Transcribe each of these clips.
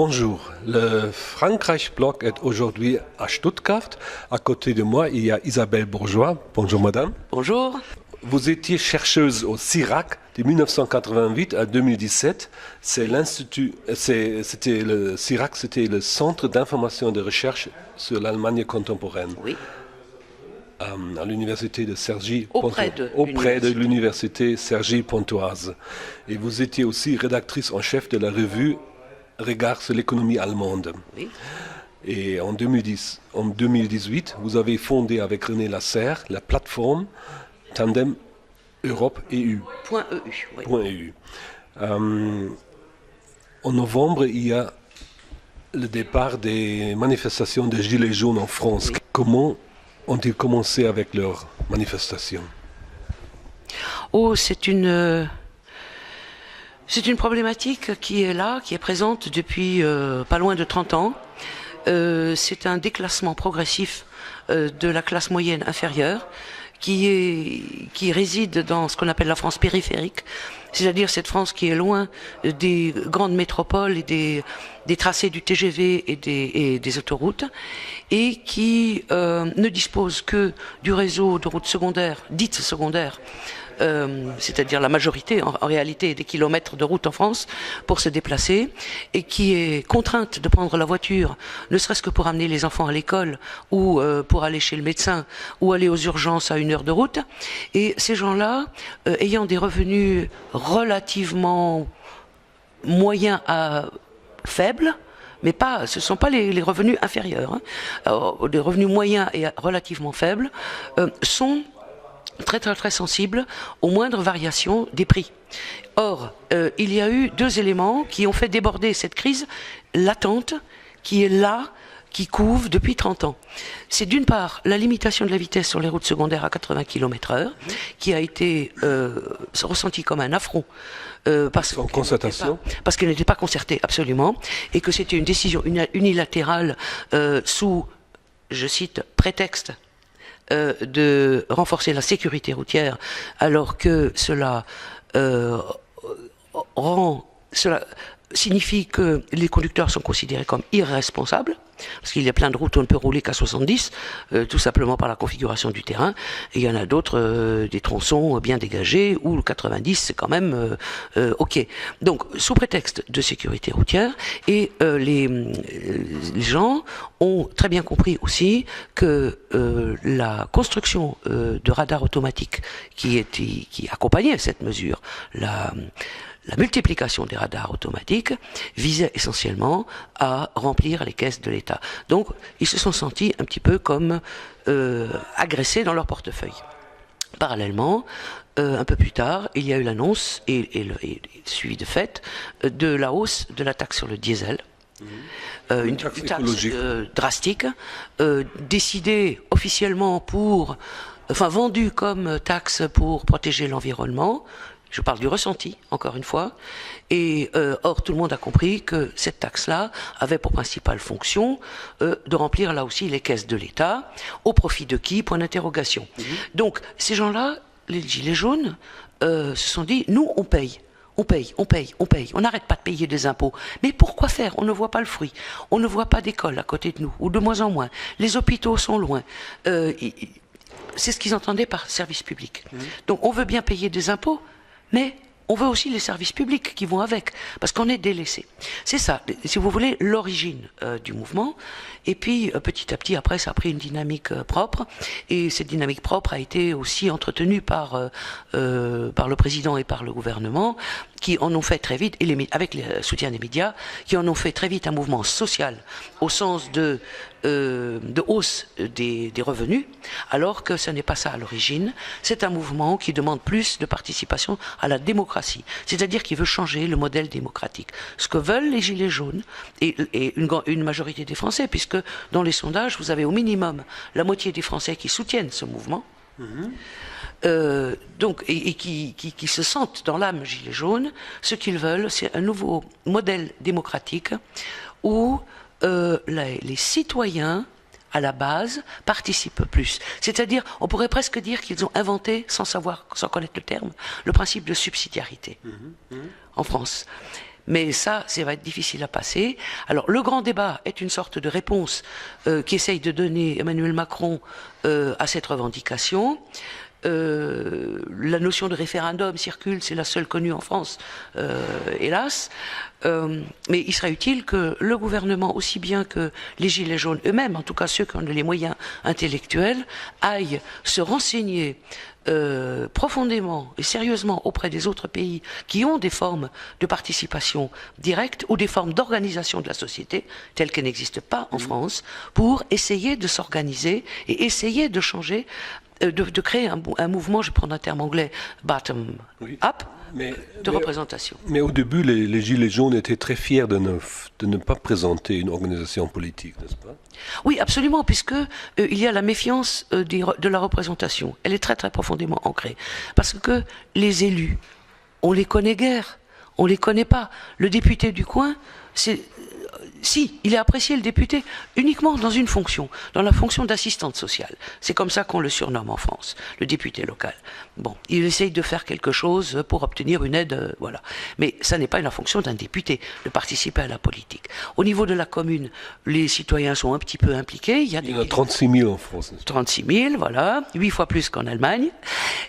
Bonjour, le Frankreich-Bloc est aujourd'hui à Stuttgart. À côté de moi, il y a Isabelle Bourgeois. Bonjour madame. Bonjour. Vous étiez chercheuse au CIRAC de 1988 à 2017. C'était le CIRAC, c'était le Centre d'information et de recherche sur l'Allemagne contemporaine. Oui. À l'université de Cergy, Auprès de l'université Cergy-Pontoise. Et vous étiez aussi rédactrice en chef de la revue Regard sur l'économie allemande. Oui. Et en 2018, vous avez fondé avec René Lasserre la plateforme Tandem Europe EU. .eu, oui. .eu. En novembre, il y a le départ des manifestations des Gilets jaunes en France. Oui. Comment ont-ils commencé avec leurs manifestations? C'est une problématique qui est là, qui est présente depuis pas loin de 30 ans. C'est un déclassement progressif de la classe moyenne inférieure qui réside dans ce qu'on appelle la France périphérique, c'est-à-dire cette France qui est loin des grandes métropoles et des tracés du TGV et des autoroutes, et qui ne dispose que du réseau de routes secondaires, dites secondaires, c'est-à-dire la majorité en réalité des kilomètres de route en France pour se déplacer, et qui est contrainte de prendre la voiture, ne serait-ce que pour amener les enfants à l'école ou pour aller chez le médecin ou aller aux urgences à 1 heure de route. Et ces gens-là, ayant des revenus relativement moyens à faibles, mais pas, ce ne sont pas les revenus inférieurs, hein. Alors, les revenus moyens et relativement faibles sont très sensible aux moindres variations des prix. Or, il y a eu 2 éléments qui ont fait déborder cette crise latente qui est là, qui couve depuis 30 ans. C'est d'une part la limitation de la vitesse sur les routes secondaires à 80 km/h, qui a été ressentie comme un affront. Parce qu'elle n'était pas concertée, absolument, et que c'était une décision unilatérale sous, je cite, prétexte de renforcer la sécurité routière, alors que cela signifie que les conducteurs sont considérés comme irresponsables, parce qu'il y a plein de routes où on ne peut rouler qu'à 70, tout simplement par la configuration du terrain, et il y en a d'autres, des tronçons bien dégagés, où le 90 c'est quand même ok. Donc, sous prétexte de sécurité routière, et les gens ont très bien compris aussi que la construction de radars automatiques qui accompagnait cette mesure, la multiplication des radars automatiques visait essentiellement à remplir les caisses de l'État. Donc, ils se sont sentis un petit peu comme agressés dans leur portefeuille. Parallèlement, un peu plus tard, il y a eu l'annonce, et suivi de fait, de la hausse de la taxe sur le diesel. Une taxe drastique, décidée officiellement vendue comme taxe pour protéger l'environnement. Je parle du ressenti, encore une fois. Et or, tout le monde a compris que cette taxe-là avait pour principale fonction de remplir là aussi les caisses de l'État. Au profit de qui? Point d'interrogation. Donc, ces gens-là, les gilets jaunes, se sont dit, nous, on paye. On paye. On n'arrête pas de payer des impôts. Mais pourquoi faire? On ne voit pas le fruit. On ne voit pas d'école à côté de nous, ou de moins en moins. Les hôpitaux sont loin. C'est ce qu'ils entendaient par service public. Donc, on veut bien payer des impôts, mais on veut aussi les services publics qui vont avec, parce qu'on est délaissé. C'est ça, si vous voulez, l'origine du mouvement. Et puis, petit à petit, après, ça a pris une dynamique propre. Et cette dynamique propre a été aussi entretenue par le président et par le gouvernement, qui en ont fait très vite, avec le soutien des médias, qui en ont fait très vite un mouvement social, au sens de hausse des revenus, alors que ce n'est pas ça à l'origine. C'est un mouvement qui demande plus de participation à la démocratie, c'est-à-dire qui veut changer le modèle démocratique. Ce que veulent les Gilets jaunes, et une majorité des Français, puisque dans les sondages, vous avez au minimum la moitié des Français qui soutiennent ce mouvement, donc, et qui se sentent dans l'âme Gilets jaunes. Ce qu'ils veulent, c'est un nouveau modèle démocratique où les citoyens, à la base, participent plus. C'est-à-dire, on pourrait presque dire qu'ils ont inventé, sans connaître le terme, le principe de subsidiarité en France. Mais ça va être difficile à passer. Alors, le grand débat est une sorte de réponse qu'essaye de donner Emmanuel Macron à cette revendication. La notion de référendum circule, c'est la seule connue en France, hélas. Mais il serait utile que le gouvernement, aussi bien que les Gilets jaunes eux-mêmes, en tout cas ceux qui ont les moyens intellectuels, aillent se renseigner profondément et sérieusement auprès des autres pays qui ont des formes de participation directe ou des formes d'organisation de la société telles qu'elles n'existent pas en France, pour essayer de s'organiser et essayer de changer, de créer un mouvement, je prends un terme anglais, bottom-up, de représentation. Mais au début, les Gilets jaunes étaient très fiers de ne pas présenter une organisation politique, n'est-ce pas? Oui, absolument, puisque il y a la méfiance de la représentation. Elle est très très profondément ancrée. Parce que les élus, on les connaît guère, on les connaît pas. Le député du coin, si, il est apprécié, le député, uniquement dans une fonction, dans la fonction d'assistante sociale. C'est comme ça qu'on le surnomme en France, le député local. Bon, il essaye de faire quelque chose pour obtenir une aide, voilà. Mais ça n'est pas la fonction d'un député, de participer à la politique. Au niveau de la commune, les citoyens sont un petit peu impliqués. Il y a 36 000 en France. 36 000, voilà, 8 fois plus qu'en Allemagne.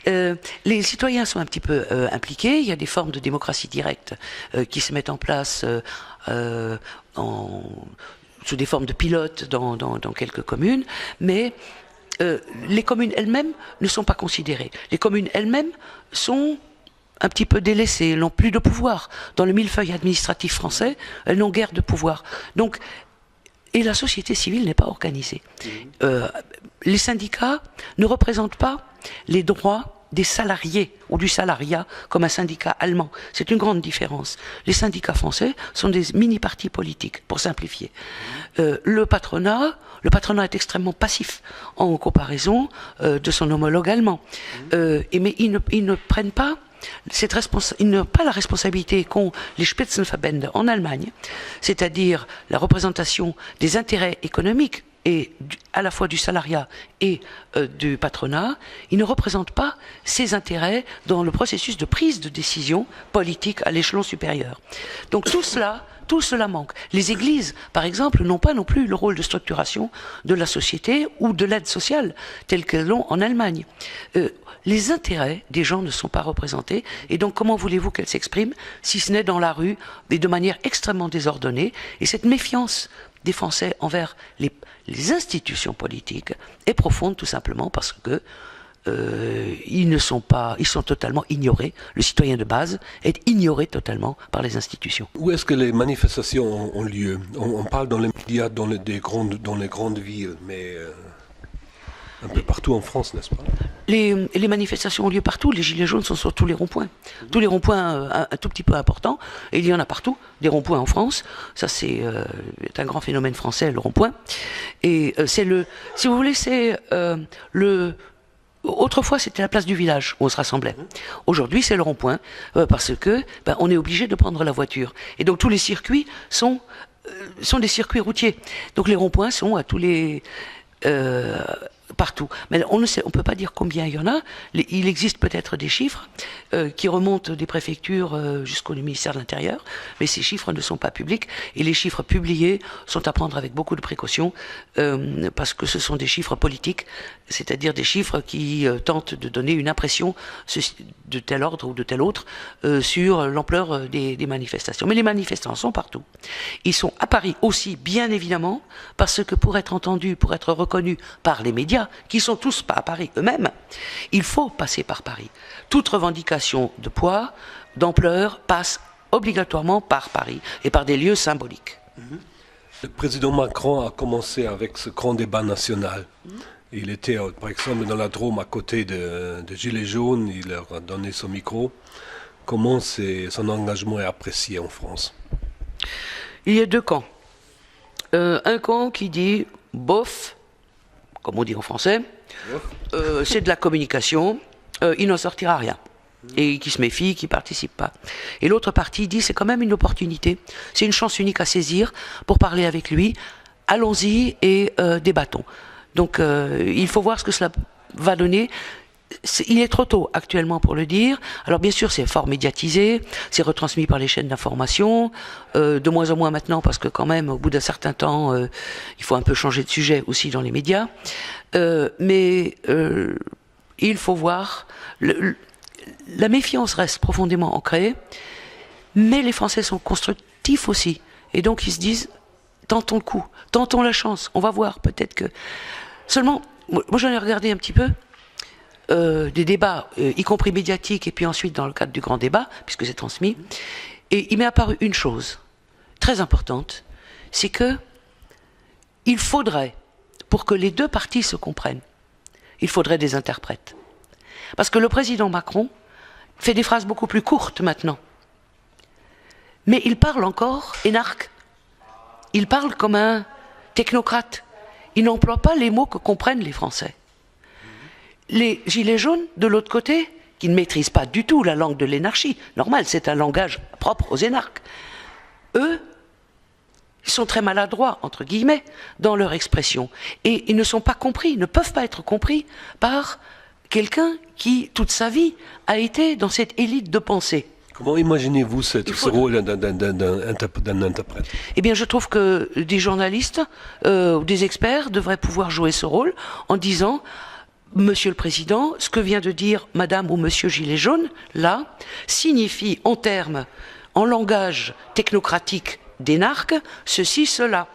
Les citoyens sont un petit peu impliqués. Il y a des formes de démocratie directe qui se mettent en place sous des formes de pilotes dans quelques communes, mais les communes elles-mêmes ne sont pas considérées. Les communes elles-mêmes sont un petit peu délaissées, elles n'ont plus de pouvoir. Dans le millefeuille administratif français, elles n'ont guère de pouvoir. Donc, et la société civile n'est pas organisée. Les syndicats ne représentent pas les droits des salariés ou du salariat comme un syndicat allemand. C'est une grande différence. Les syndicats français sont des mini-partis politiques, pour simplifier. Le patronat est extrêmement passif en comparaison de son homologue allemand. Mais ils ne prennent pas ils n'ont pas la responsabilité qu'ont les Spitzenverbände en Allemagne, c'est-à-dire la représentation des intérêts économiques et à la fois du salariat et du patronat. Ils ne représentent pas ces intérêts dans le processus de prise de décision politique à l'échelon supérieur. Donc tout cela manque. Les églises, par exemple, n'ont pas non plus le rôle de structuration de la société ou de l'aide sociale telle qu'elles l'ont en Allemagne. Les intérêts des gens ne sont pas représentés, et donc comment voulez-vous qu'elles s'expriment si ce n'est dans la rue, mais de manière extrêmement désordonnée. Et cette méfiance des Français envers les institutions politiques est profonde, tout simplement parce que ils sont totalement ignorés. Le citoyen de base est ignoré totalement par les institutions. Où est-ce que les manifestations ont lieu? On parle dans les médias, dans les grandes villes, mais un peu partout en France, n'est-ce pas? Les manifestations ont lieu partout. Les gilets jaunes sont sur tous les ronds-points. Tous les ronds-points un tout petit peu importants. Et il y en a partout, des ronds-points en France. Ça, c'est un grand phénomène français, le rond-point. Et si vous voulez, autrefois, c'était la place du village où on se rassemblait. Aujourd'hui, c'est le rond-point, parce que on est obligé de prendre la voiture. Et donc, tous les circuits sont des circuits routiers. Donc, les ronds-points sont à tous les... partout. Mais on ne peut pas dire combien il y en a. Il existe peut-être des chiffres qui remontent des préfectures jusqu'au ministère de l'Intérieur, mais ces chiffres ne sont pas publics, et les chiffres publiés sont à prendre avec beaucoup de précaution, parce que ce sont des chiffres politiques, c'est-à-dire des chiffres qui tentent de donner une impression de tel ordre ou de tel autre sur l'ampleur des manifestations. Mais les manifestants sont partout. Ils sont à Paris aussi, bien évidemment, parce que pour être entendus, pour être reconnus par les médias, qui sont tous pas à Paris eux-mêmes, il faut passer par Paris. Toute revendication de poids, d'ampleur, passe obligatoirement par Paris et par des lieux symboliques. Le président Macron a commencé avec ce grand débat national. Il était, par exemple, dans la Drôme à côté de Gilets jaunes, il leur a donné son micro. Comment son engagement est apprécié en France? Il y a deux camps. Un camp qui dit « bof », comme on dit en français, c'est de la communication, il n'en sortira rien. Et qui se méfie, qui ne participe pas. Et l'autre partie dit c'est quand même une opportunité, c'est une chance unique à saisir pour parler avec lui, allons-y et débattons. Donc il faut voir ce que cela va donner. il est trop tôt actuellement pour le dire. Alors bien sûr, c'est fort médiatisé, c'est retransmis par les chaînes d'information, de moins en moins maintenant parce que quand même, au bout d'un certain temps, il faut un peu changer de sujet aussi dans les médias. Mais il faut voir, la méfiance reste profondément ancrée, mais les Français sont constructifs aussi. Et donc ils se disent, tentons le coup, tentons la chance, on va voir, peut-être que... Seulement, moi j'en ai regardé un petit peu, des débats, y compris médiatiques, et puis ensuite dans le cadre du grand débat, puisque c'est transmis, et il m'est apparu une chose très importante, c'est que il faudrait, pour que les deux parties se comprennent, il faudrait des interprètes. Parce que le président Macron fait des phrases beaucoup plus courtes maintenant. Mais il parle encore énarque. Il parle comme un technocrate. Il n'emploie pas les mots que comprennent les Français. Les gilets jaunes, de l'autre côté, qui ne maîtrisent pas du tout la langue de l'énarchie, normal, c'est un langage propre aux énarques, eux, ils sont très maladroits, entre guillemets, dans leur expression. Et ils ne sont pas compris, ne peuvent pas être compris par quelqu'un qui, toute sa vie, a été dans cette élite de pensée. Comment imaginez-vous ce rôle d'un interprète? Eh bien, je trouve que des journalistes ou des experts devraient pouvoir jouer ce rôle en disant... Monsieur le Président, ce que vient de dire Madame ou Monsieur Gilet jaune, là, signifie en termes, en langage technocratique d'énarque, ceci, cela.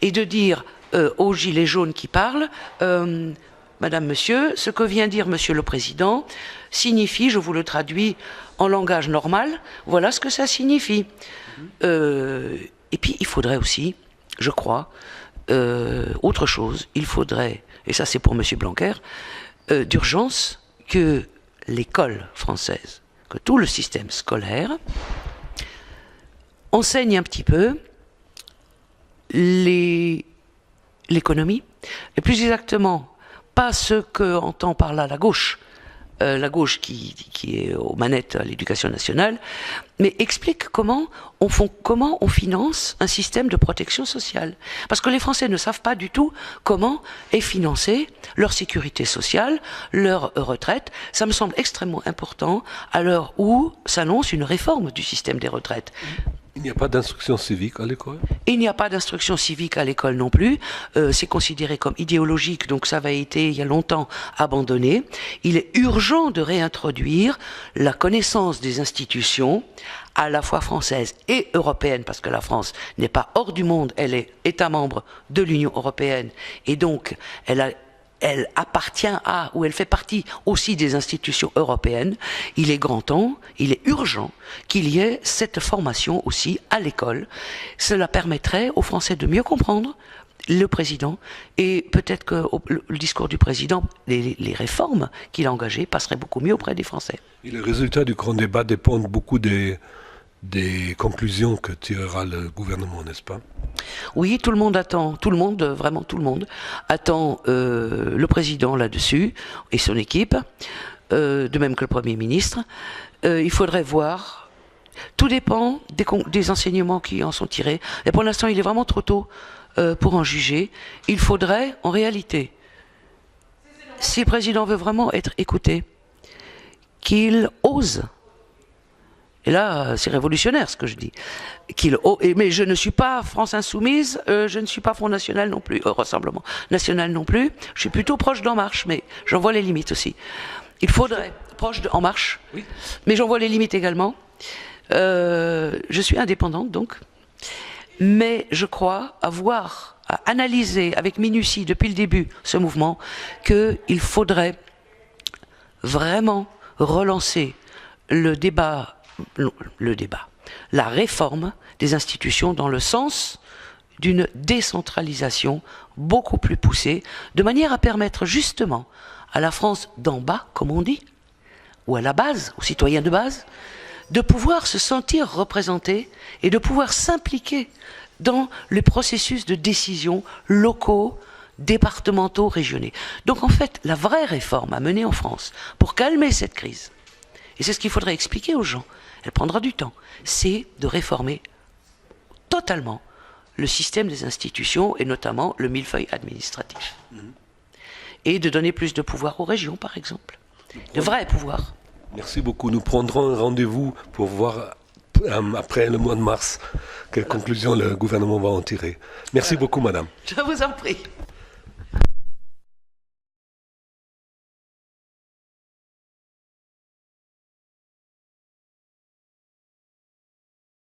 Et de dire aux Gilets jaunes qui parlent, Madame, Monsieur, ce que vient dire Monsieur le Président signifie, je vous le traduis en langage normal, voilà ce que ça signifie. Et puis, il faudrait aussi, je crois, autre chose, il faudrait... et ça c'est pour M. Blanquer, d'urgence que l'école française, que tout le système scolaire enseigne un petit peu l'économie, et plus exactement, pas ce que entend par là la gauche qui est aux manettes à l'éducation nationale, mais explique comment on finance un système de protection sociale. Parce que les Français ne savent pas du tout comment est financée leur sécurité sociale, leur retraite. Ça me semble extrêmement important à l'heure où s'annonce une réforme du système des retraites. Il n'y a pas d'instruction civique à l'école? Il n'y a pas d'instruction civique à l'école non plus. C'est considéré comme idéologique, donc ça avait été il y a longtemps abandonné. Il est urgent de réintroduire la connaissance des institutions, à la fois françaises et européennes, parce que la France n'est pas hors du monde, elle est État membre de l'Union européenne, et donc elle appartient à, ou elle fait partie aussi des institutions européennes. Il est grand temps, il est urgent qu'il y ait cette formation aussi à l'école. Cela permettrait aux Français de mieux comprendre le président, et peut-être que le discours du président, les réformes qu'il a engagées passeraient beaucoup mieux auprès des Français. Et les résultats du grand débat dépendent beaucoup des conclusions que tirera le gouvernement, n'est-ce pas? Oui, tout le monde attend, vraiment tout le monde, attend le président là-dessus et son équipe, de même que le Premier ministre. Il faudrait voir, tout dépend des enseignements qui en sont tirés. Et pour l'instant, il est vraiment trop tôt pour en juger. Il faudrait, en réalité, si le président veut vraiment être écouté, qu'il ose. Et là, c'est révolutionnaire ce que je dis. Mais je ne suis pas France Insoumise, je ne suis pas Front National non plus, Rassemblement National non plus. Je suis plutôt proche d'En Marche, mais j'en vois les limites aussi. Il faudrait, proche d'En Marche, oui. Mais j'en vois les limites également. Je suis indépendante donc, mais je crois avoir analysé avec minutie depuis le début ce mouvement qu'il faudrait vraiment relancer la réforme des institutions dans le sens d'une décentralisation beaucoup plus poussée, de manière à permettre justement à la France d'en bas, comme on dit, ou à la base, aux citoyens de base, de pouvoir se sentir représentés et de pouvoir s'impliquer dans les processus de décision locaux, départementaux, régionaux. Donc en fait, la vraie réforme à mener en France pour calmer cette crise, et c'est ce qu'il faudrait expliquer aux gens, elle prendra du temps, c'est de réformer totalement le système des institutions et notamment le millefeuille administratif. Et de donner plus de pouvoir aux régions, par exemple. de vrais pouvoirs. Merci beaucoup. Nous prendrons un rendez-vous pour voir après le mois de mars quelles conclusions le gouvernement va en tirer. Merci beaucoup, madame. Je vous en prie.